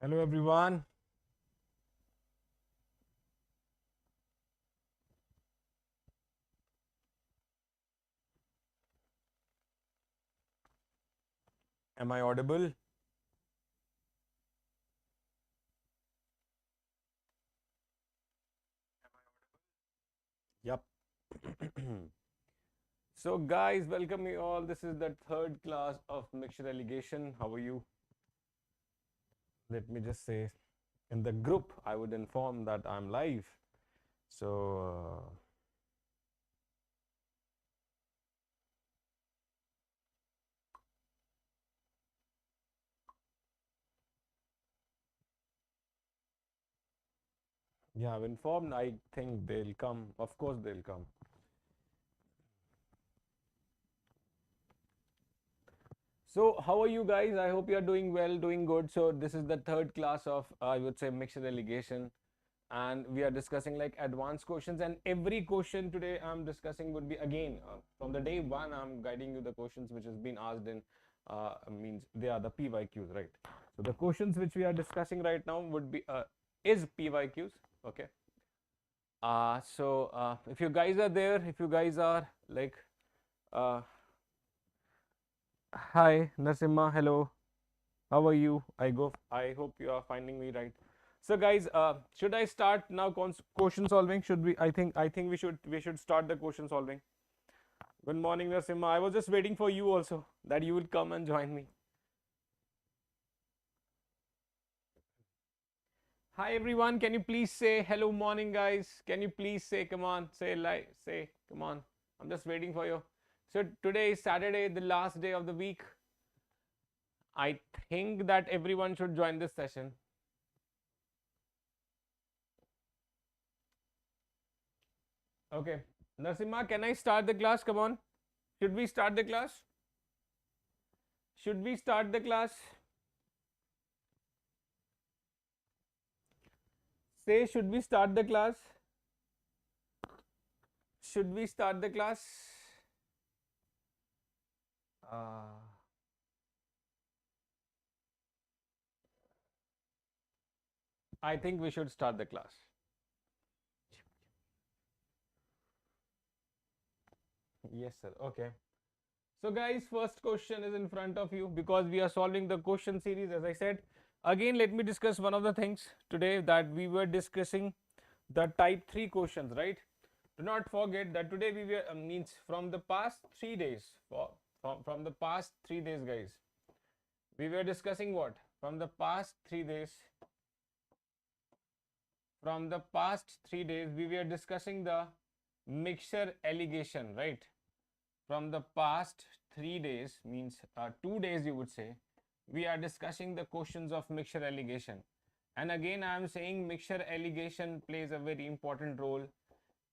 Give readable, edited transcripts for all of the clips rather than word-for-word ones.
Hello everyone. Am I audible? Yep. So guys, welcome you all. This is the third class of Mixture Alligation. How are you? Let me just say in the group, I would inform that I'm live. So yeah, I've informed. I think they'll come. Of course, they'll come. So how are you guys? I hope you are doing well, doing good. So this is the third class of I would say Mixture Alligation, and we are discussing like advanced questions, and every question today I'm discussing would be again from the day one I'm guiding you the questions which has been asked in means they are the PYQs, right? So the questions which we are discussing right now would be is PYQs. Okay. If you guys are there, if you guys are like uh, hi Nasimha, hello, how are you? I hope you are finding me right. So guys, should I start now question solving? Should we? I think we should start the question solving. Good morning, Nasimha. I was just waiting for you also that you would come and join me. Hi everyone. Can you please say hello morning, guys? Can you please say come on, say come on. I'm just waiting for you. So today is Saturday, the last day of the week. I think that everyone should join this session. Okay. Nasimha, can I start the class? Come on. Should we start the class? Should we start the class? Say, should we start the class? Should we start the class? Uh, I think we should start the class. Yes, sir. Okay. So, guys, first question is in front of you because we are solving the question series. As I said, again, let me discuss one of the things today that we were discussing the type 3 questions, right? Do not forget that today we were means from the past 3 days, from the past 3 days, guys. We were discussing what? From the past 3 days, we were discussing the mixture alligation, right? From the past 3 days, means 2 days, you would say, we are discussing the questions of mixture alligation. And again, I am saying mixture alligation plays a very important role.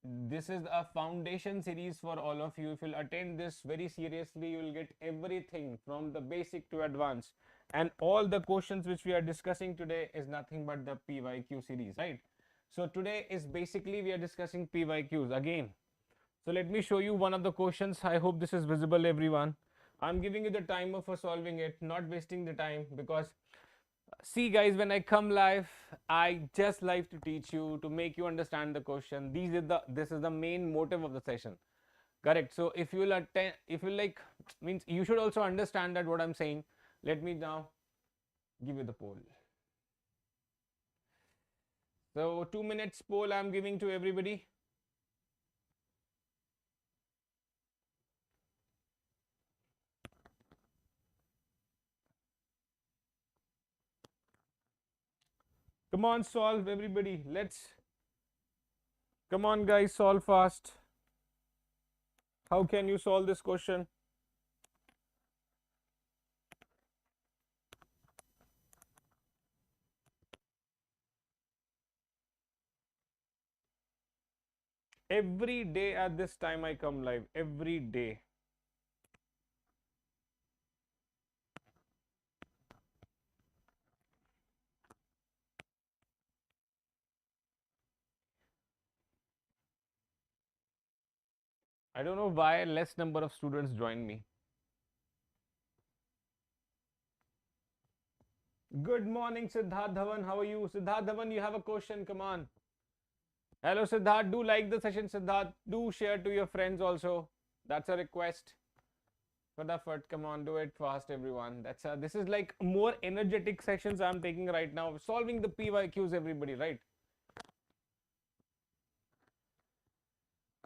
This is a foundation series for all of you. If you'll attend this very seriously, you will get everything from the basic to advanced. And all the questions which we are discussing today is nothing but the PYQ series, right? So today is basically we are discussing PYQs again. So let me show you one of the questions. I hope this is visible, everyone. I'm giving you the timer for solving it, not wasting the time, because see guys, when I come live, I just like to teach you, to make you understand the question. This is the main motive of the session. Correct. So if you will attend, if you like, means you should also understand that what I'm saying. Let me now give you the poll. So 2 minutes poll I'm giving to everybody. Come on, solve everybody. Let's come on, guys, solve fast. How can you solve this question? Every day at this time I come live. Every day. I don't know why less number of students join me. Good morning, Siddharth Dhawan. How are you? Siddharth Dhawan, you have a question. Come on. Hello, Siddharth. Do like the session, Siddharth. Do share to your friends also. That's a request. Fadafat, come on, do it fast, everyone. This is like more energetic sessions I'm taking right now. Solving the PYQs, everybody, right?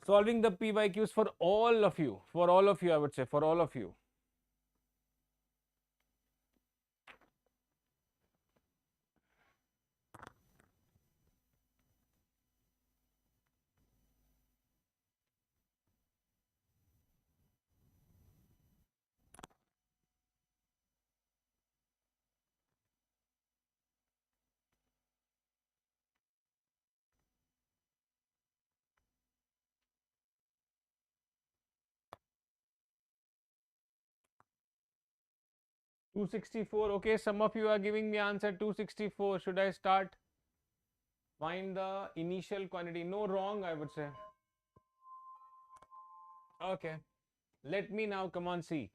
Solving the PYQs for all of you. For all of you, I would say. For all of you. $264. Okay, some of you are giving me answer 264. Should I start? Find the initial quantity. No, wrong, I would say. Okay. Let me now come on see.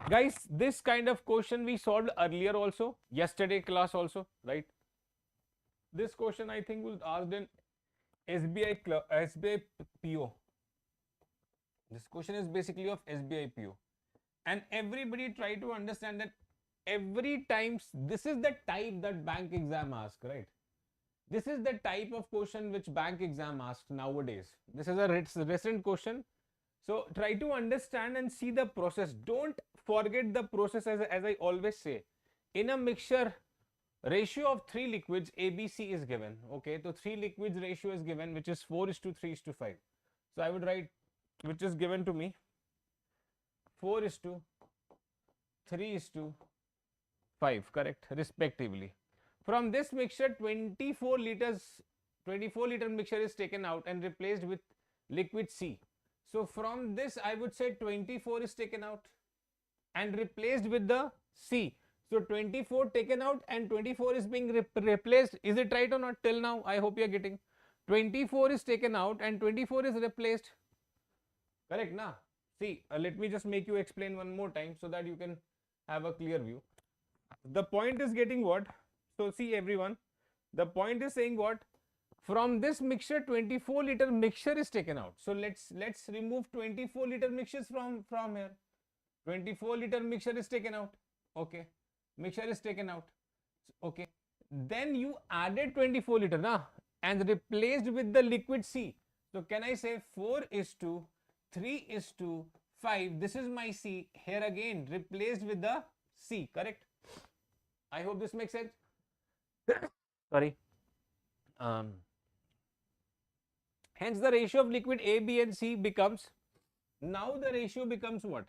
Guys, this kind of question we solved earlier also, yesterday class also, right? This question I think was asked in SBI Clerk, SBI PO. This question is basically of SBI PO. And everybody try to understand that every time this is the type that bank exam asks, right? This is the type of question which bank exam asks nowadays. This is a recent question. So try to understand and see the process. Don't forget the process as I always say. In a mixture, ratio of 3 liquids ABC is given. Okay, so 3 liquids ratio is given, which is 4:3:5. So I would write, which is given to me, 4:3:5, correct, respectively. From this mixture, 24 liter mixture is taken out and replaced with liquid C. So from this, I would say 24 is taken out and replaced with the C. So 24 taken out and 24 is being replaced. Is it right or not till now? I hope you are getting. 24 is taken out and 24 is replaced. Correct, na? See, let me just make you explain one more time so that you can have a clear view. The point is getting what? So see everyone, the point is saying what? From this mixture, 24 liter mixture is taken out. So let's remove 24 liter mixtures from here. 24 liter mixture is taken out. Okay, mixture is taken out. Okay, then you added 24 liter now and replaced with the liquid C. So can I say 4:3:5? This is my C. Here again replaced with the C. Correct? I hope this makes sense. Sorry. Hence the ratio of liquid A, B and C becomes, now the ratio becomes what?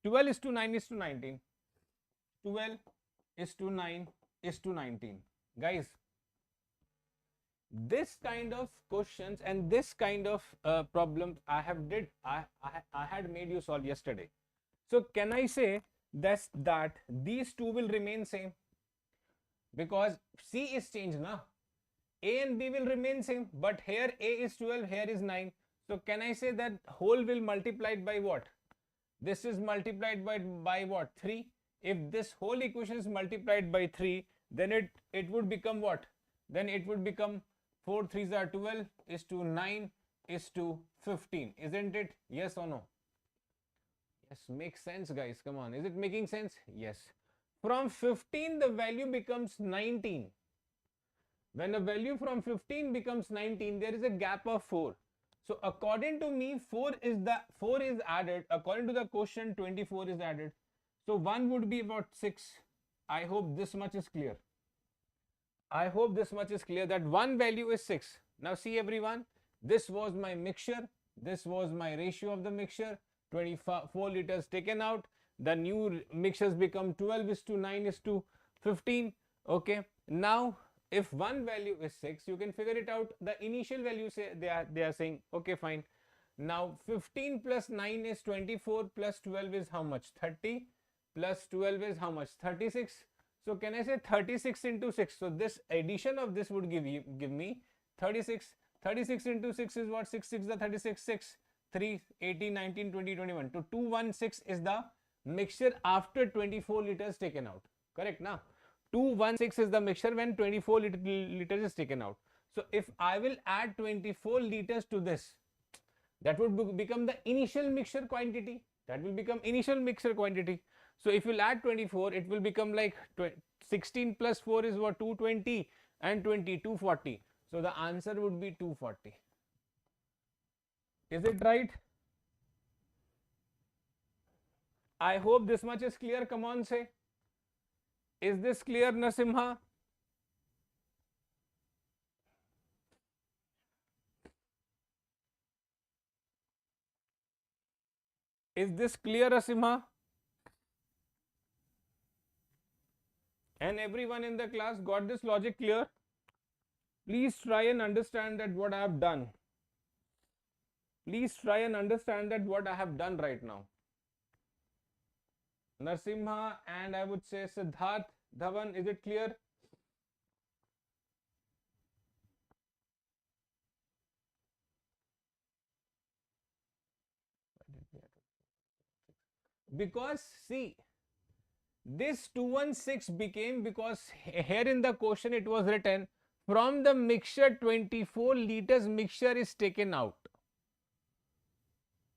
12:9:19. 12:9:19. Guys, this kind of questions and this kind of problems I had made you solve yesterday. So can I say that these two will remain same? Because C is changed now. A and B will remain same, but here A is 12, here is 9. So can I say that whole will multiplied by what? This is multiplied by what? 3. If this whole equation is multiplied by 3, then it would become what? Then it would become 4 3s are 12 is to 9 is to 15. Isn't it? Yes or no? Yes, makes sense, guys. Come on. Is it making sense? Yes. From 15, the value becomes 19. When a value from 15 becomes 19, there is a gap of 4. So according to me, 4 is added. According to the question, 24 is added. So 1 would be about 6. I hope this much is clear. I hope this much is clear that one value is 6. Now see everyone, this was my mixture. This was my ratio of the mixture. 24 liters taken out. The new mixtures become 12:9:15. Okay. Now if one value is 6, you can figure it out. The initial value say they are saying okay, fine. Now 15 plus 9 is 24 plus 12 is how much? 30 plus 12 is how much? 36. So can I say 36 into 6? So this addition of this would give me 36. 36 into 6 is what? 6 6 the 36, 6 3 18 19 20 21. So 216 is the mixture after 24 liters taken out. Correct now? 216 is the mixture when 24 liters is taken out. So if I will add 24 liters to this, that would become the initial mixture quantity. That will become initial mixture quantity. So if you'll add 24, it will become like 16 plus 4 is what, 220, and 20, 240. So the answer would be 240. Is it right? I hope this much is clear. Come on, say. Is this clear, Nasimha? Is this clear, Nasimha? And everyone in the class got this logic clear? Please try and understand that what I have done. Please try and understand that what I have done right now. Narsimha and I would say Siddharth, Dhawan, is it clear? Because see, this 216 became, because here in the question it was written, from the mixture 24 liters mixture is taken out.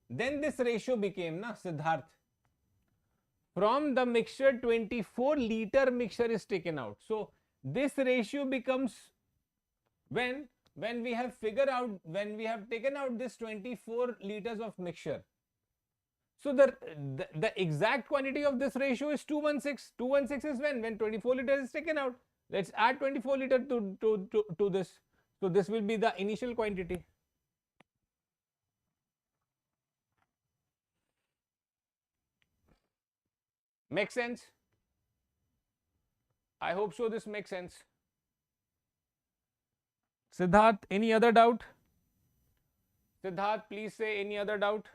Then this ratio became, na Siddharth, from the mixture 24 liter mixture is taken out. So this ratio becomes when we have figured out, when we have taken out this 24 liters of mixture. So the exact quantity of this ratio is 216. 216 is when 24 liters is taken out. Let's add 24 liter to this. So this will be the initial quantity. Make sense? I hope so this makes sense. Siddharth, any other doubt? Siddharth, please say any other doubt?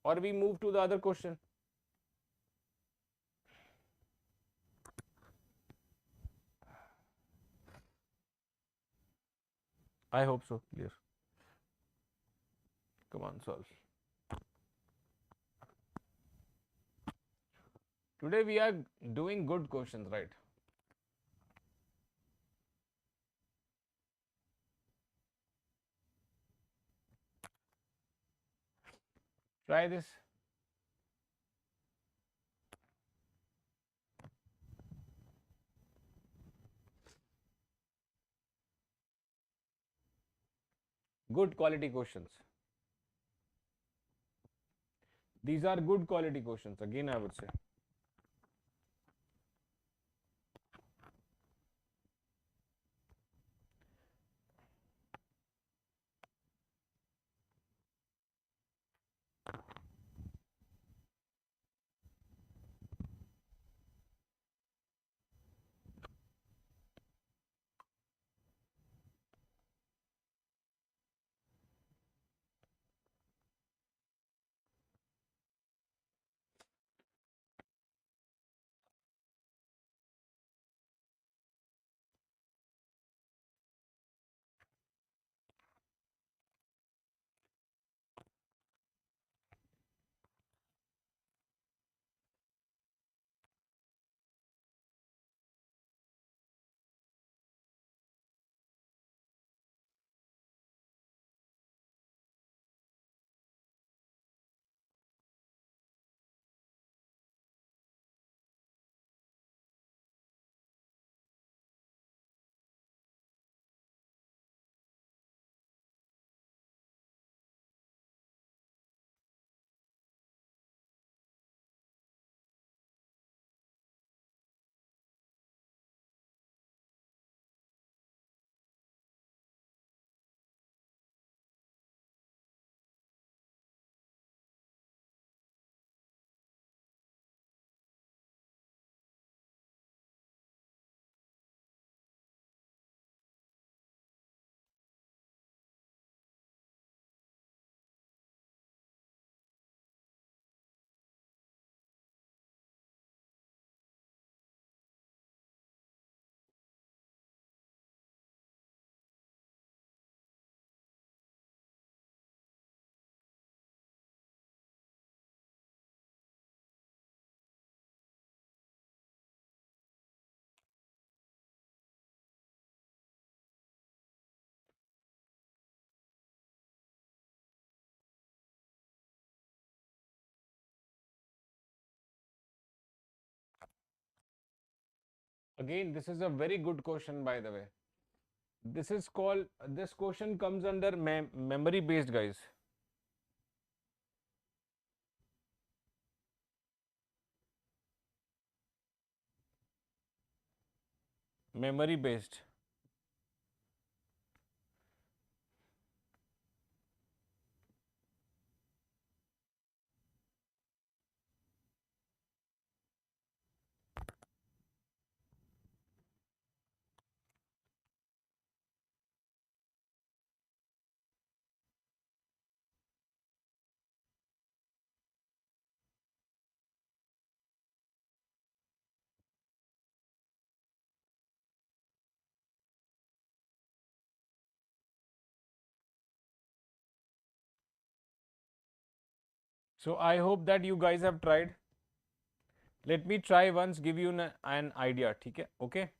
Or we move to the other question. I hope so. Clear. Come on, solve. Today we are doing good questions, right? Try this. Good quality questions. These are good quality questions, again I would say. Again, this is a very good question, by the way. This is called, this question comes under memory based, guys. Memory based. So I hope that you guys have tried. Let me try once, give you an idea. Okay.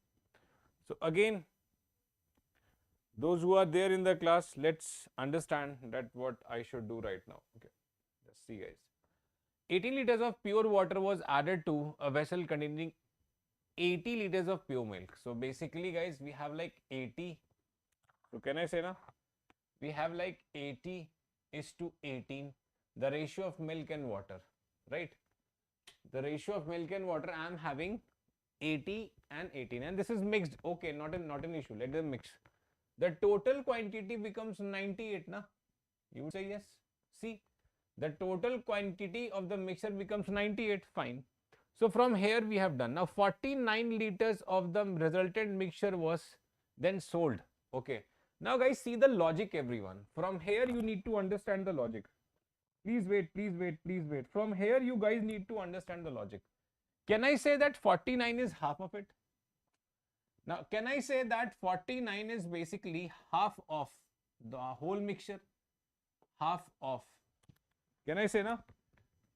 So again, those who are there in the class, let's understand that what I should do right now. Okay. Let's see, guys. 18 liters of pure water was added to a vessel containing 80 liters of pure milk. So basically, guys, we have like 80. So can I say now? We have like 80 is to 18, the ratio of milk and water, right? The ratio of milk and water, I am having 80 and 18, and this is mixed. Okay, not an issue. Let them mix. The total quantity becomes 98, na? You would say yes. See, the total quantity of the mixture becomes 98. Fine. So from here we have done. Now 49 liters of the resultant mixture was then sold. Okay. Now guys, see the logic, everyone. From here you need to understand the logic. Please wait, please wait, please wait. From here you guys need to understand the logic. Can I say that 49 is half of it? Now, can I say that 49 is basically half of the whole mixture? Half of. Can I say now?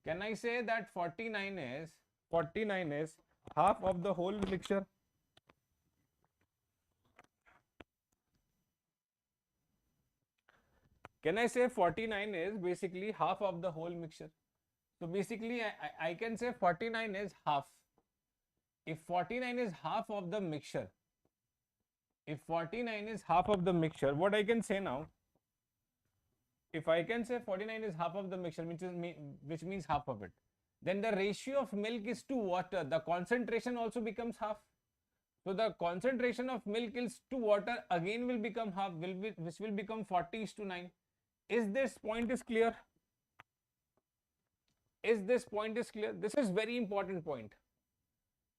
Can I say that 49 is half of the whole mixture? Can I say 49 is basically half of the whole mixture? So basically I can say 49 is half. If 49 is half of the mixture, if 49 is half of the mixture, what I can say now? If I can say 49 is half of the mixture, which means half of it, then the ratio of milk is to water. The concentration also becomes half. So the concentration of milk is to water again will become half, which will become 40 is to 9. Is this point is clear? Is this point is clear? This is very important point.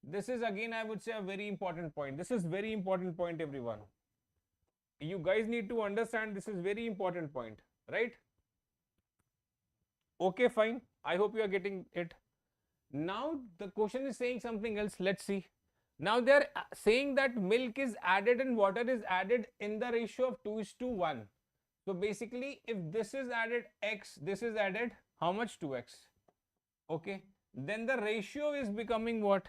This is again, I would say, a very important point. This is very important point, everyone. You guys need to understand this is very important point, right? Okay, fine. I hope you are getting it. Now the question is saying something else. Let's see. Now they are saying that milk is added and water is added in the ratio of 2 is to 1. So basically, if this is added x, this is added how much? 2x. Okay. Then the ratio is becoming what?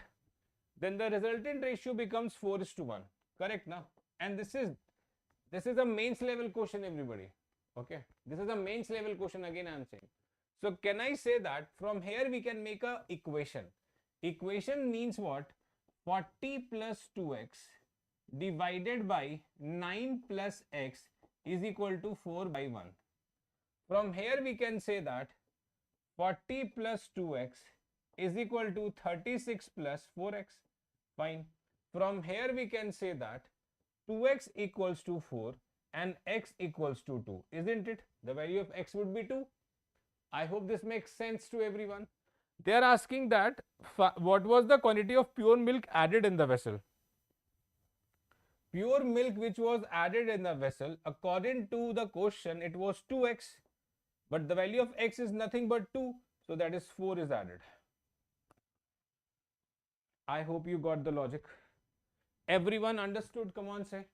Then the resultant ratio becomes 4 is to 1. Correct now? And this is a mains level question, everybody. Okay. This is a mains level question, again I am saying. So can I say that from here we can make a equation? Equation means what? 40 plus 2x divided by 9 plus x is equal to 4 by 1. From here we can say that 40 plus 2x is equal to 36 plus 4x. Fine. From here we can say that 2x equals to 4 and x equals to 2. Isn't it? The value of x would be 2. I hope this makes sense to everyone. They are asking that what was the quantity of pure milk added in the vessel? Pure milk which was added in the vessel, according to the question, it was 2x. But the value of x is nothing but 2. So that is 4 is added. I hope you got the logic. Everyone understood? Come on, say.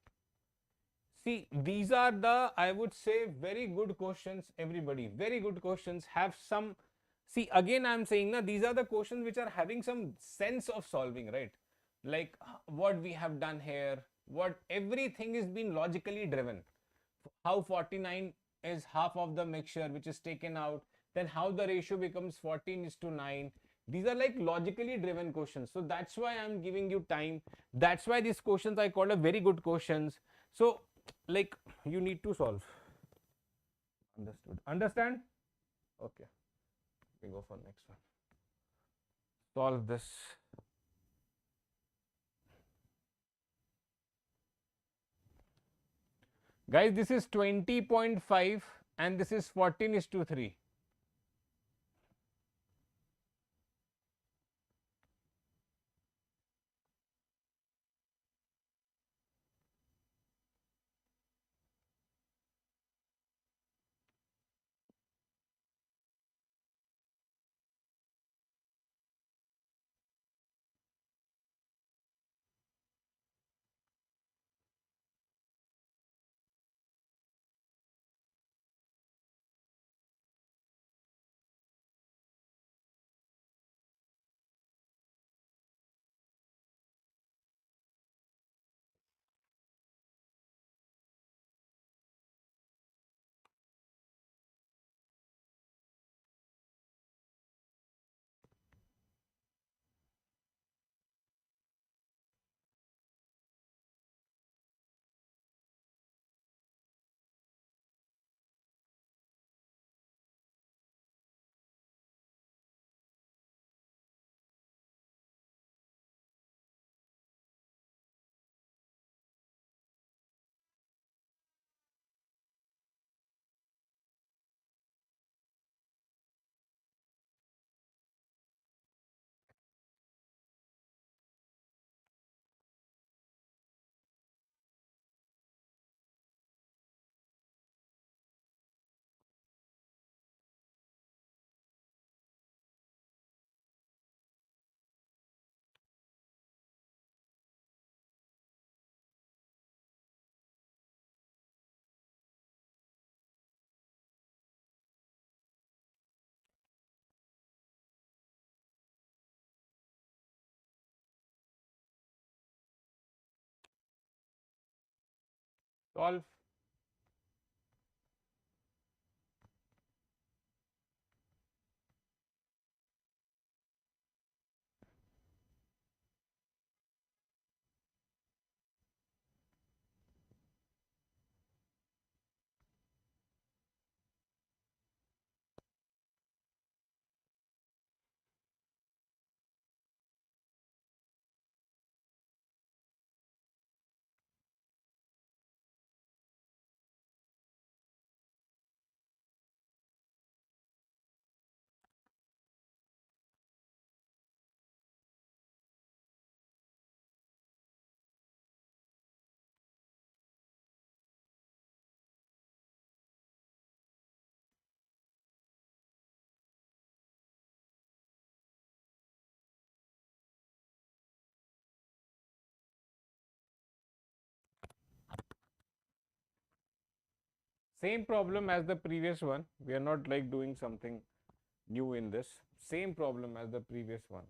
See, these are the, I would say, very good questions, everybody. Very good questions. Have some, see, again, I'm saying, na, these are the questions which are having some sense of solving, right? Like what we have done here, what everything is being logically driven. How 49 is half of the mixture which is taken out, then how the ratio becomes 14 is to 9. These are like logically driven questions. So that's why I'm giving you time. That's why these questions I call a very good questions. So like you need to solve. Understood? Understand? Okay. We go for next one. Solve this. Guys, this is 20.5 and this is 14:3. Solve. Same problem as the previous one. We are not like doing something new in this. Same problem as the previous one.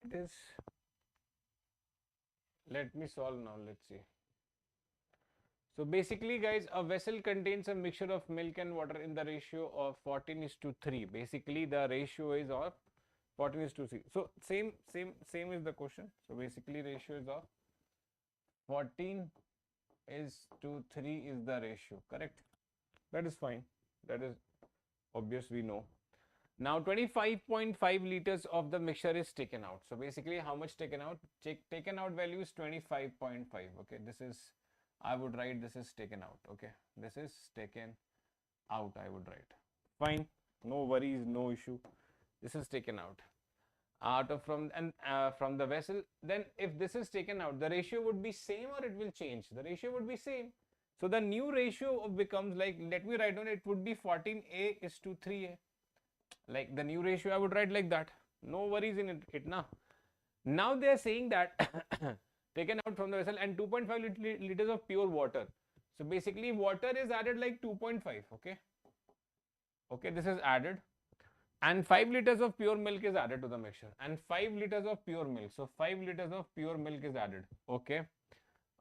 It is. Let me solve now. Let's see. So basically, guys, a vessel contains a mixture of milk and water in the ratio of 14:3. Basically, the ratio is of 14:3. So same is the question. So basically, ratio is of 14:3 is the ratio. Correct? That is fine. That is obvious. We know. Now 25.5 liters of the mixture is taken out. So basically, how much taken out? Taken out value is 25.5. Okay, this is, I would write, this is taken out. Okay, this is taken out, I would write. Fine, no worries, no issue. This is taken out from the vessel. Then if this is taken out, the ratio would be same or it will change? The ratio would be same. So the new ratio becomes like, let me write down, it would be 14A is to 3A. Like the new ratio, I would write like that. No worries in it now. Now they are saying that taken out from the vessel and 2.5 liters of pure water. So basically water is added like 2.5. Okay. Okay, this is added. And 5 liters of pure milk is added to the mixture. And 5 liters of pure milk. So 5 liters of pure milk is added. Okay.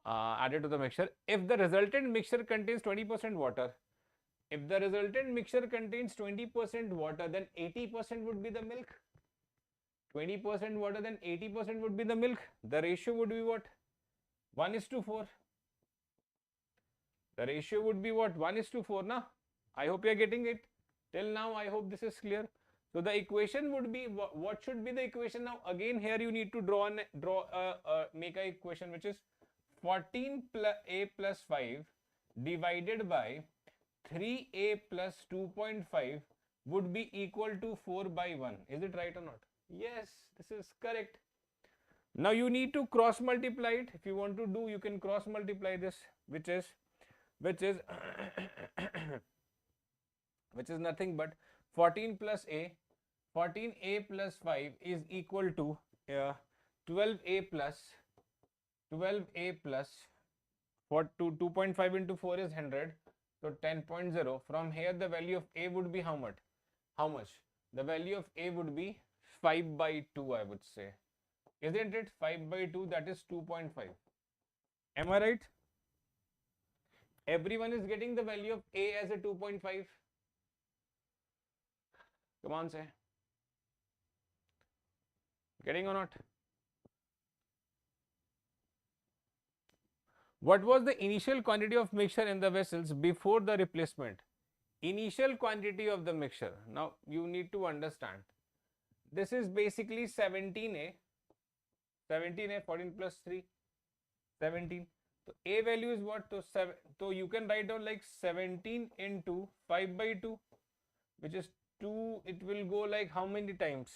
Added to the mixture. If the resultant mixture contains 20% water, if the resultant mixture contains 20% water, then 80% would be the milk. 20% water, then 80% would be the milk. The ratio would be what? 1:4. The ratio would be what? 1:4 now. I hope you are getting it. Till now, I hope this is clear. So the equation would be, what should be the equation now? Again, here you need to make a equation which is 14a plus 5 divided by 3a plus 2.5 would be equal to 4 by 1. Is it right or not? Yes, this is correct. Now you need to cross multiply it. If you want to do, you can cross multiply this, which is which is nothing but 14 plus a 14a plus 5 is equal to 12a plus for 2.5 into 4 is 100, so 10.0. From here the value of a would be how much? The value of a would be 5 by 2, I would say. Isn't it? 5 by 2, that is 2.5. Am I right? Everyone is getting the value of a as a 2.5. Come on, say. Getting or not? What was the initial quantity of mixture in the vessels before the replacement? Initial quantity of the mixture. Now you need to understand. This is basically 17a. 14 plus 3, 17. So a value is what? So you can write down like 17 into 5 by 2, which is 2. It will go like how many times?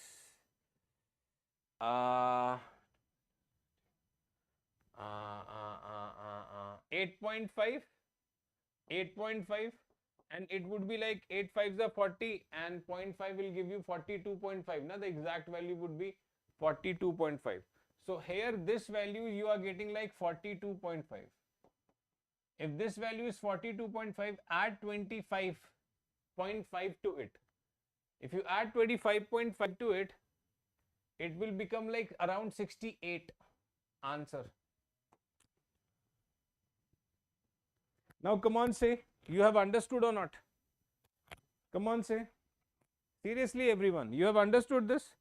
8.5, and it would be like 8 5s are 40, and 0.5 will give you 42.5. Now the exact value would be 42.5. So here this value you are getting like 42.5. If this value is 42.5, add 25.5 to it. If you add 25.5 to it, it will become like around 68 answer. Now come on, say, you have understood or not? Come on, say. Seriously everyone, you have understood this?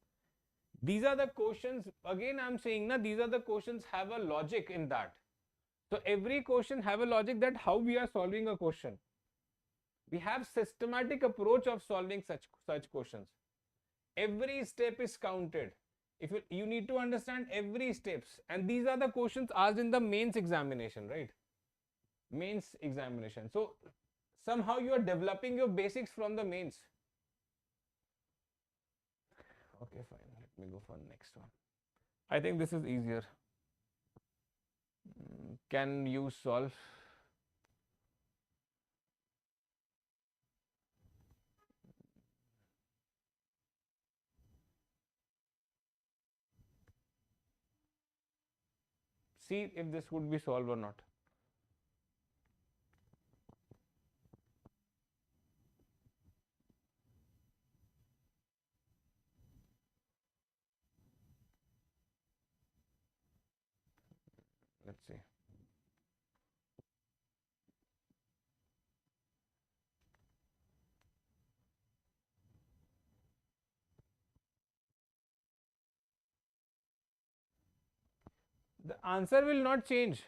These are the questions, again I am saying na, these are the questions have a logic in that. So every question have a logic that how we are solving a question. We have systematic approach of solving such questions. Every step is counted. If you need to understand every steps, and these are the questions asked in the mains examination, right? Mains examination. So somehow you are developing your basics from the mains. Okay, fine. Let me go for next one. I think this is easier. Can you solve? See if this would be solved or not. Let's see. The answer will not change.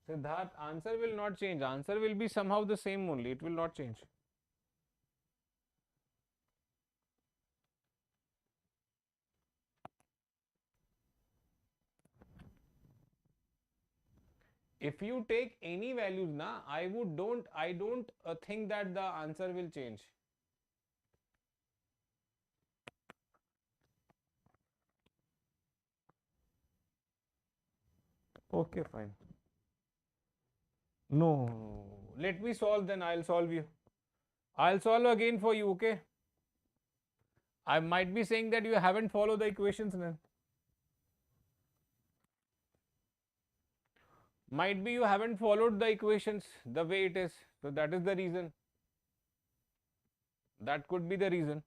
Siddharth, answer will not change. Answer will be somehow the same only. It will not change. If you take any values na, I don't think that the answer will change. Okay, fine. No, let me solve, then I'll solve you. I'll solve again for you, okay? I might be saying that you haven't followed the equations then. Might be you haven't followed the equations the way it is. So that is the reason. That could be the reason.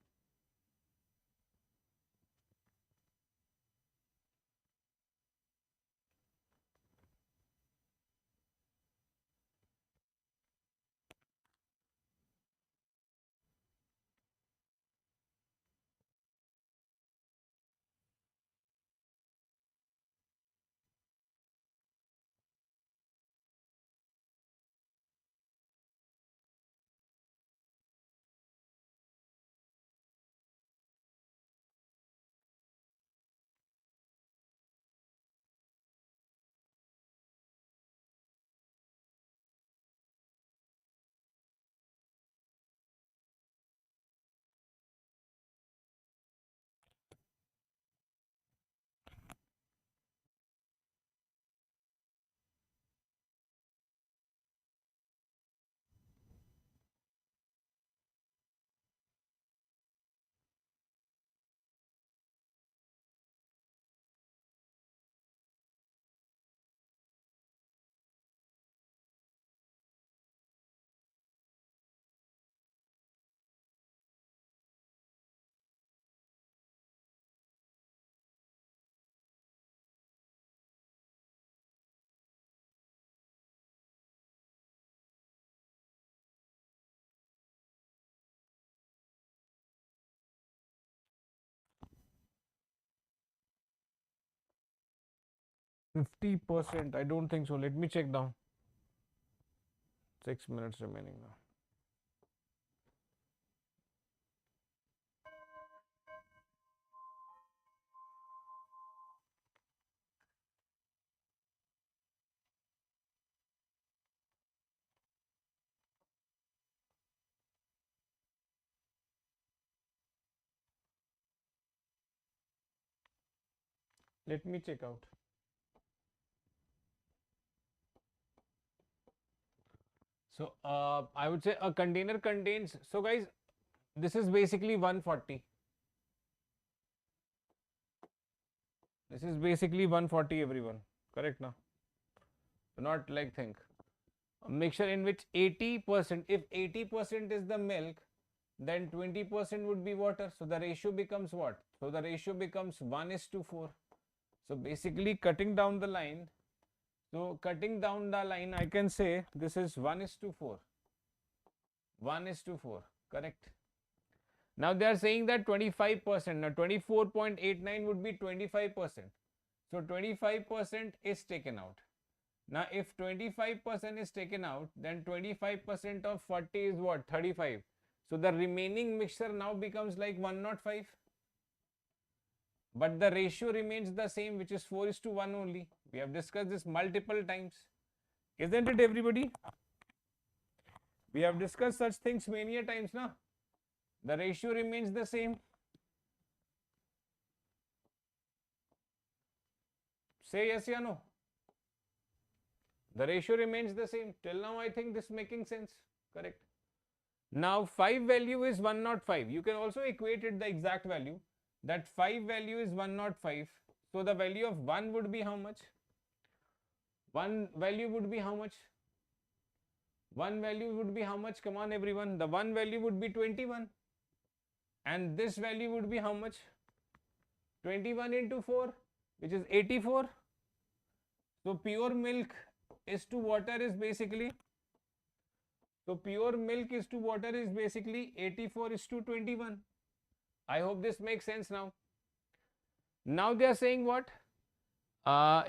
%50. I don't think so. Let me check down. 6 minutes remaining now. Let me check out. So I would say a container contains, so guys, this is basically 140. This is basically 140 everyone, correct now? Not like think. A mixture in which 80%, if 80% is the milk, then 20% would be water. So the ratio becomes what? So the ratio becomes 1:4. So basically cutting down the line, I can say this is 1:4. 1:4, correct. Now they are saying that 25%, now 24.89 would be 25%. So 25% is taken out. Now if 25% is taken out, then 25% of 40 is what? 35. So the remaining mixture now becomes like 105. But the ratio remains the same, which is 4:1 only. We have discussed this multiple times. Isn't it, everybody? We have discussed such things many a times now. The ratio remains the same. Say yes or no. The ratio remains the same. Till now, I think this is making sense. Correct. Now, 5 value is 105. You can also equate it the exact value. That 5 value is 105. So, the value of 1 would be how much? 1 value would be how much? 1 value would be how much? Come on, everyone. The 1 value would be 21. And this value would be how much? 21 into 4, which is 84. So, pure milk is to water is basically, so pure milk is to water is basically 84:21. I hope this makes sense now. Now they are saying what?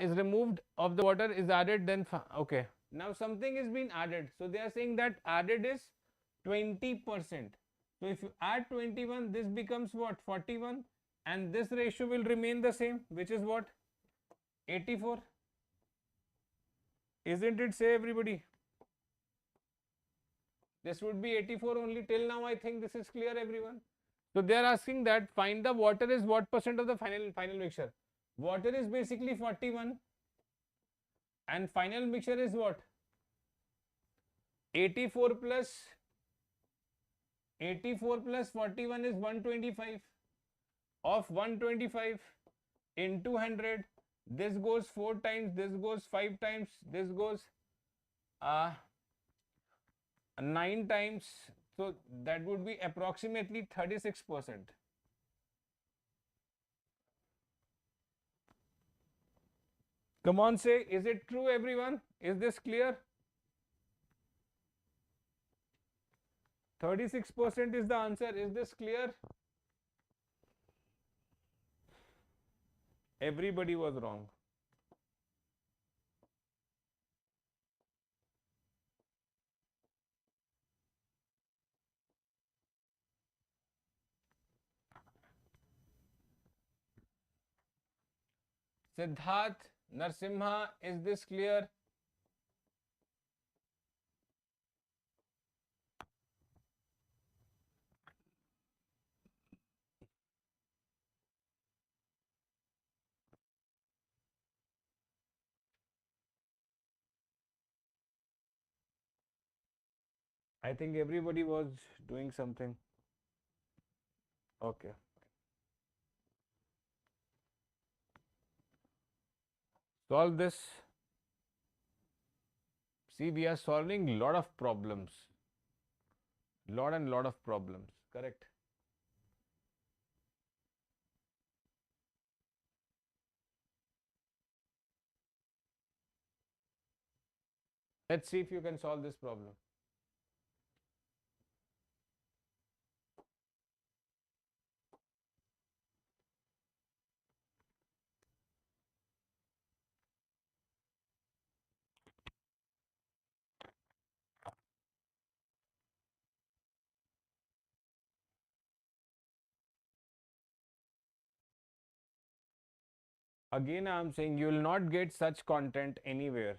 Is removed of the water is added, then okay. Now something is being added. So they are saying that added is 20%. So if you add 21, this becomes what? 41. And this ratio will remain the same, which is what? 84. Isn't it, say everybody? This would be 84 only. Till now I think this is clear, everyone. So they are asking that find the water is what percent of the final mixture. Water is basically 41 and final mixture is what? 84 plus 84 plus 41 is 125. Of 125 into 100, this goes 4 times, this goes 5 times, this goes 9 times. So that would be approximately 36%. Come on, say, is it true, everyone? Is this clear? 36% is the answer. Is this clear? Everybody was wrong. Siddharth, Narsimha, is this clear? I think everybody was doing something. Okay. Solve this. See, we are solving lot of problems. Lot of problems. Correct. Let's see if you can solve this problem. Again, I am saying you will not get such content anywhere.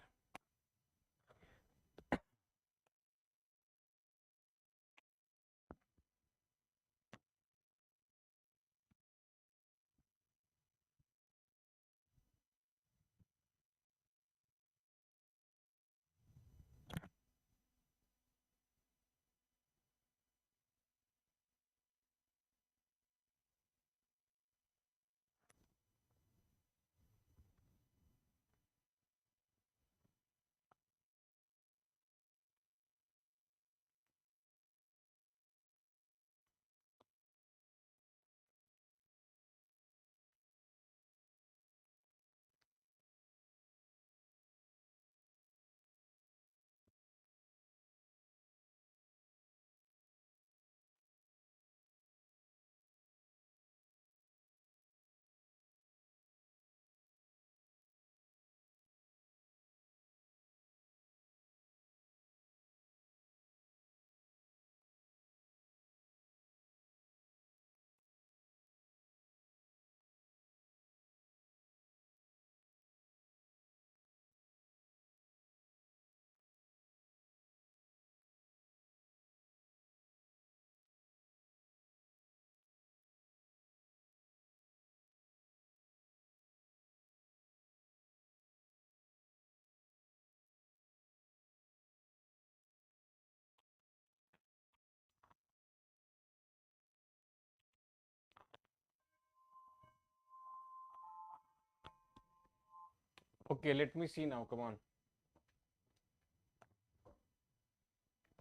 Okay, let me see now. Come on.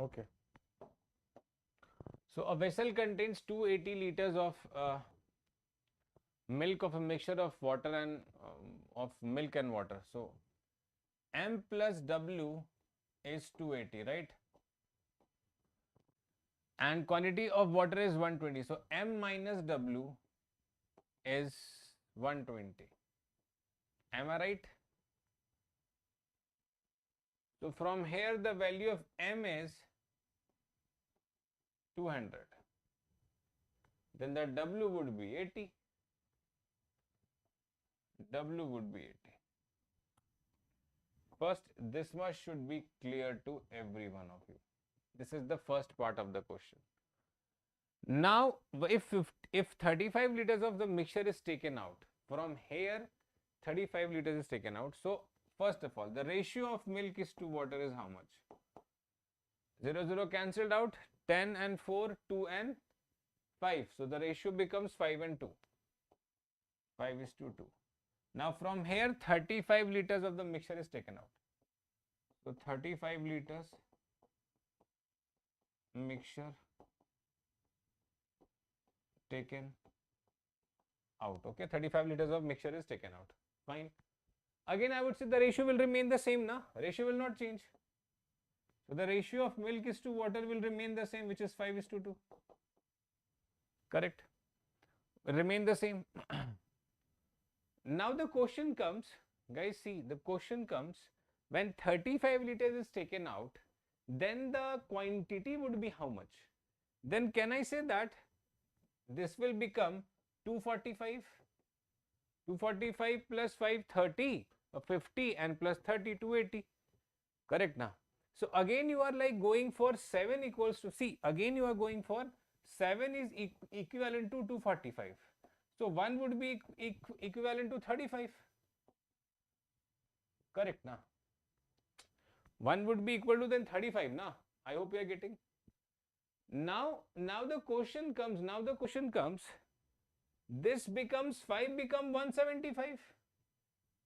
Okay. So a vessel contains 280 liters of milk of a mixture of water and of milk and water. So M plus W is 280, right? And quantity of water is 120. So M minus W is 120. Am I right? So from here the value of M is 200. Then the W would be 80. W would be 80. First, this much should be clear to every one of you. This is the first part of the question. Now, if 35 liters of the mixture is taken out, from here 35 liters is taken out. So, first of all, the ratio of milk is to water is how much? 0, 0 cancelled out, 10 and 4, 2 and 5. So the ratio becomes 5 and 2. 5 is to 2. Now from here 35 liters of the mixture is taken out. So 35 liters mixture taken out. Okay, 35 liters of mixture is taken out. Fine. Again I would say the ratio will remain the same now. Ratio will not change. So the ratio of milk is to water will remain the same, which is 5 is to 2. Correct. Will remain the same. Now the question comes, guys, see, the question comes when 35 liters is taken out, then the quantity would be how much? Then can I say that this will become 245? 245 plus 5, 30, 50, and plus 30, 280. Correct now. So again you are like going for 7 equals to, see, again you are going for 7 is equivalent to 245. So 1 would be equivalent to 35. Correct now. 1 would be equal to then 35 now. I hope you are getting. Now the question comes, this becomes 5 become 175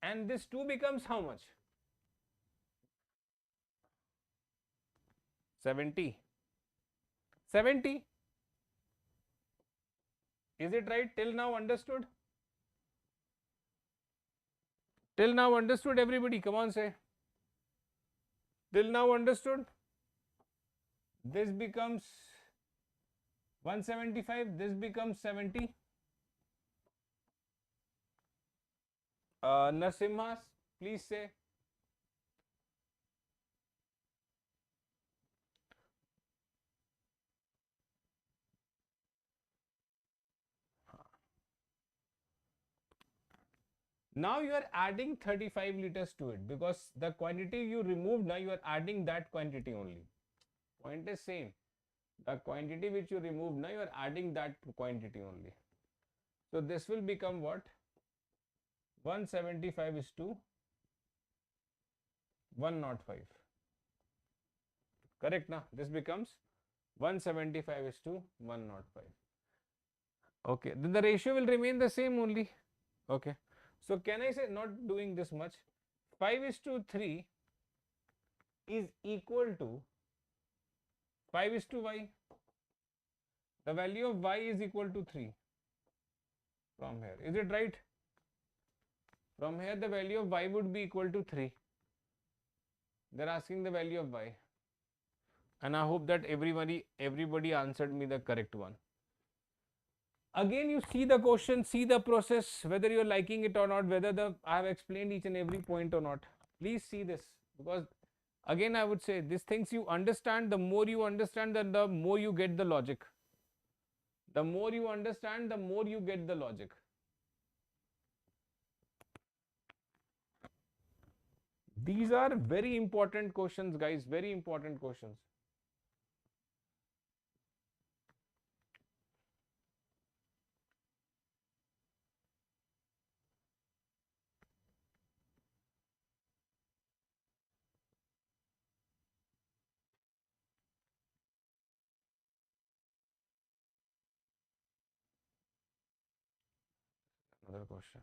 and this 2 becomes how much? 70. 70. Is it right? Till now understood? Till now understood everybody? Come on, say. Till now understood? This becomes 175, this becomes 70. Nasimhas, please say. Now you are adding 35 liters to it because the quantity you removed, now you are adding that quantity only. Point is same. The quantity which you removed, now you are adding that quantity only. So this will become what? 175 is to 105. Correct now? This becomes 175 is to 105. Okay, then the ratio will remain the same only. Okay. So can I say, not doing this much, 5 is to 3 is equal to 5 is to y. The value of y is equal to 3 from here. Is it right? From here the value of y would be equal to 3. They are asking the value of y. And I hope that everybody answered me the correct one. Again you see the question, see the process, whether you are liking it or not, whether I have explained each and every point or not. Please see this, because again I would say these things you understand, the more you understand, then the more you get the logic. The more you understand, the more you get the logic. These are very important questions, guys, very important questions. Another question.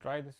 Try this.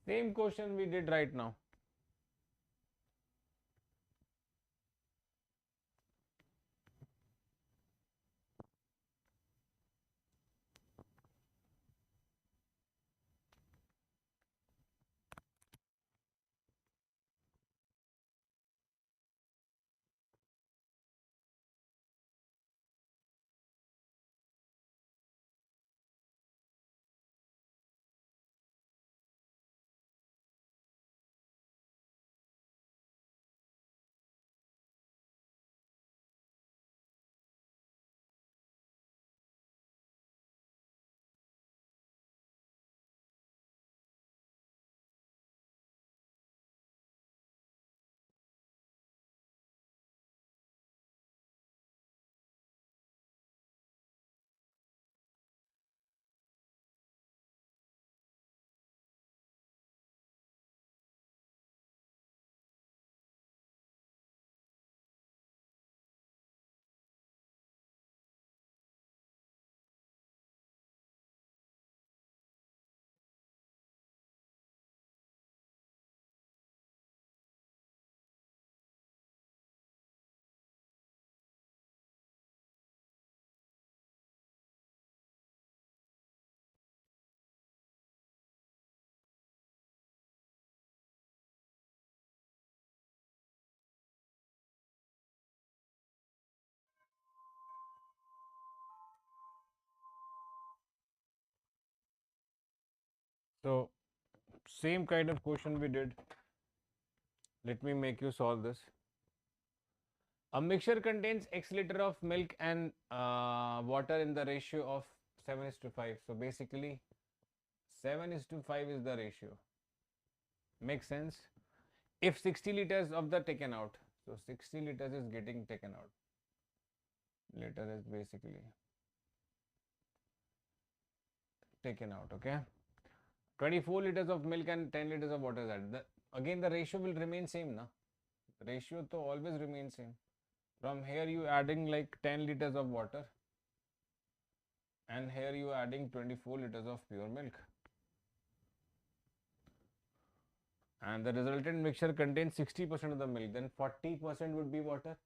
Same question we did right now. So same kind of question we did. Let me make you solve this. A mixture contains X liter of milk and water in the ratio of 7:5. So basically 7:5 is the ratio. Makes sense? If 60 liters of the taken out, so 60 liters is getting taken out. Liter is basically taken out, okay? 24 liters of milk and 10 liters of water is added. Again the ratio will remain same, na? The ratio to always remain same. From here you adding like 10 liters of water and here you adding 24 liters of pure milk. And the resultant mixture contains 60% of the milk, then 40% would be water.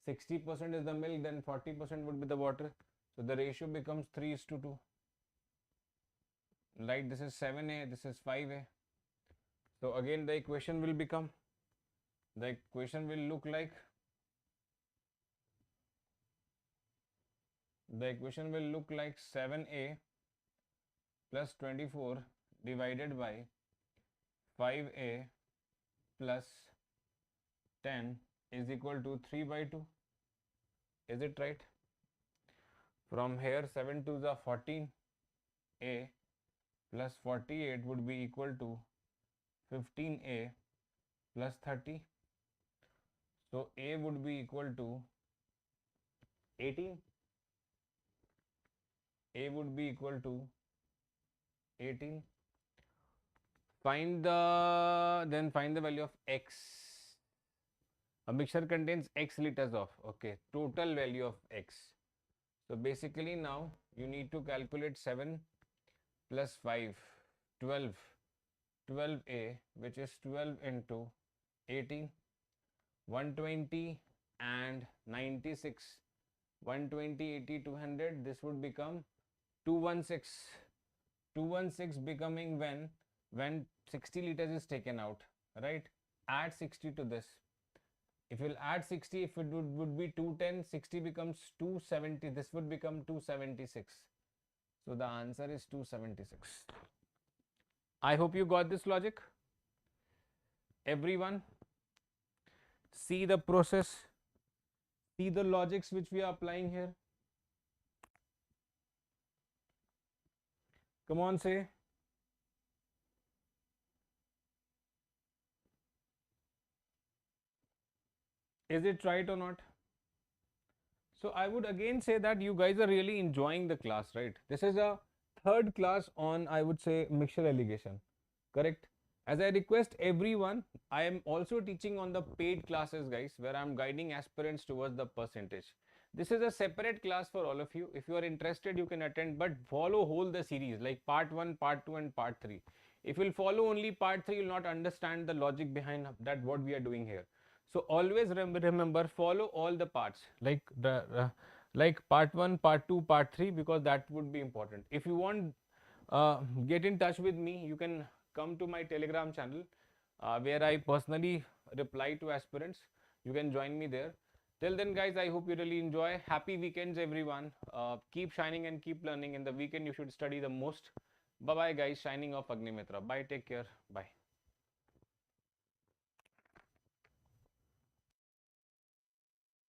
60% is the milk, then 40% would be the water. So the ratio becomes 3:2. Right, this is 7A, this is 5A. So again the equation will become, the equation will look like, the equation will look like 7A plus 24 divided by 5A plus 10 is equal to 3/2. Is it right? From here 7 2s are 14. A plus 48 would be equal to 15A plus 30. So A would be equal to 18. A would be equal to 18. Find the value of X. A mixture contains X liters of, okay, total value of X. So basically now you need to calculate 7 plus 5, 12, 12A, which is 12 into 18, 120 and 96, 120, 80, 200, this would become 216. 216 becoming when 60 liters is taken out, right? Add 60 to this. If you'll add 60, if it would be 210, 60 becomes 270. This would become 276. So the answer is 276. I hope you got this logic. Everyone, see the process, see the logics which we are applying here. Come on, say. Is it right or not? So I would again say that you guys are really enjoying the class, right? This is a third class on, I would say, mixture alligation, correct? As I request everyone, I am also teaching on the paid classes, guys, where I'm guiding aspirants towards the percentage. This is a separate class for all of you. If you are interested, you can attend, but follow whole the series, like part 1, part 2 and part 3. If you'll follow only part 3, you'll not understand the logic behind that, what we are doing here. So always remember, follow all the parts, like like part 1, part 2, part 3, because that would be important. If you want get in touch with me, you can come to my Telegram channel where I personally reply to aspirants. You can join me there. Till then, guys, I hope you really enjoy. Happy weekends, everyone. Keep shining and keep learning. In the weekend, you should study the most. Bye bye, guys. Signing off, Agnimitra. Bye. Take care. Bye.